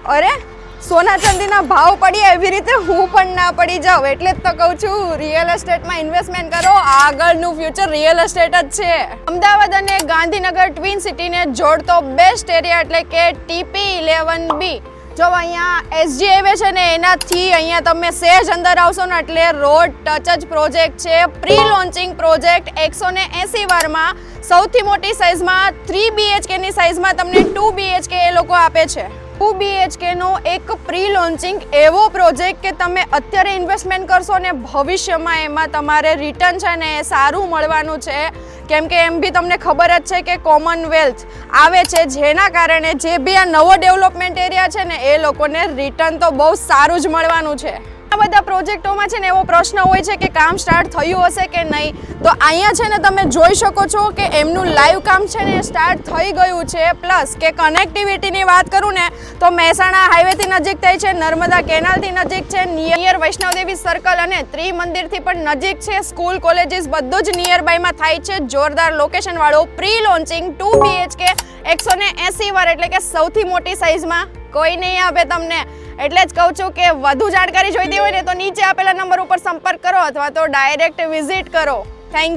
અરે સોના ચાંદીના ભાવ પડી એવી રીતે હું પણ ના પડી જાઉં, એટલે જ તો કહું છું રિયલ એસ્ટેટમાં ઇન્વેસ્ટમેન્ટ કરો, આગળનું ફ્યુચર રિયલ એસ્ટેટ જ છે. અમદાવાદ અને ગાંધીનગર ટ્વિન સિટીને જોડતો બેસ્ટ એરિયા એટલે કે TP11B. જો અહીંયા SG હાઈવે છે ને એનાથી અહીંયા તમે સહેજ અંદર આવશો ને એટલે રોડ ટચ જ પ્રોજેક્ટ છે. પ્રી લોન્ચિંગ પ્રોજેક્ટ 180 વારમાં સૌથી મોટી સાઇઝમાં 3 BHK ની સાઇઝમાં તમને 2 BHK એ લોકો આપે છે. 2 BHK નો એક પ્રી લોન્ચિંગ એવો પ્રોજેક્ટ કે તમે અત્યારે ઇન્વેસ્ટમેન્ટ કરશો ને ભવિષ્યમાં એમાં તમારે રિટર્ન છે ને એ સારું મળવાનું છે. કેમ કે એમ બી તમને ખબર જ છે કે કોમનવેલ્થ આવે છે, જેના કારણે જે બી આ નવો ડેવલપમેન્ટ એરિયા છે ને એ લોકોને રિટર્ન તો બહુ સારું જ મળવાનું છે. આ બધા પ્રોજેક્ટોમાં છે ને એવો પ્રશ્ન હોય છે કે કામ સ્ટાર્ટ થયું હશે કે નહીં, તો અહીંયા છે ને તમે જોઈ શકો છો કે એમનું લાઈવ કામ છે ને સ્ટાર્ટ થઈ ગયું છે. પ્લસ કે કનેક્ટિવિટીની વાત કરું ને તો મહેસાણા હાઈવેથી નજીક થાય છે, નર્મદા કેનાલથી નજીક છે, નિયર વૈષ્ણવદેવી સર્કલ અને ત્રિમંદિરથી પણ નજીક છે, સ્કૂલ કોલેજીસ બધું જ નિયર બાયમાં થાય છે. જોરદાર લોકેશન વાળો પ્રી લોન્ચિંગ 2 BHK 180 વાર એટલે કે સૌથી મોટી સાઇઝમાં કોઈ નહીં આપે તમને. એટલે જ કહું છું કે વધુ જાણકારી જોઈતી હોય ને તો નીચે આપેલા નંબર ઉપર સંપર્ક કરો અથવા તો ડાયરેક્ટ વિઝિટ કરો. થેન્ક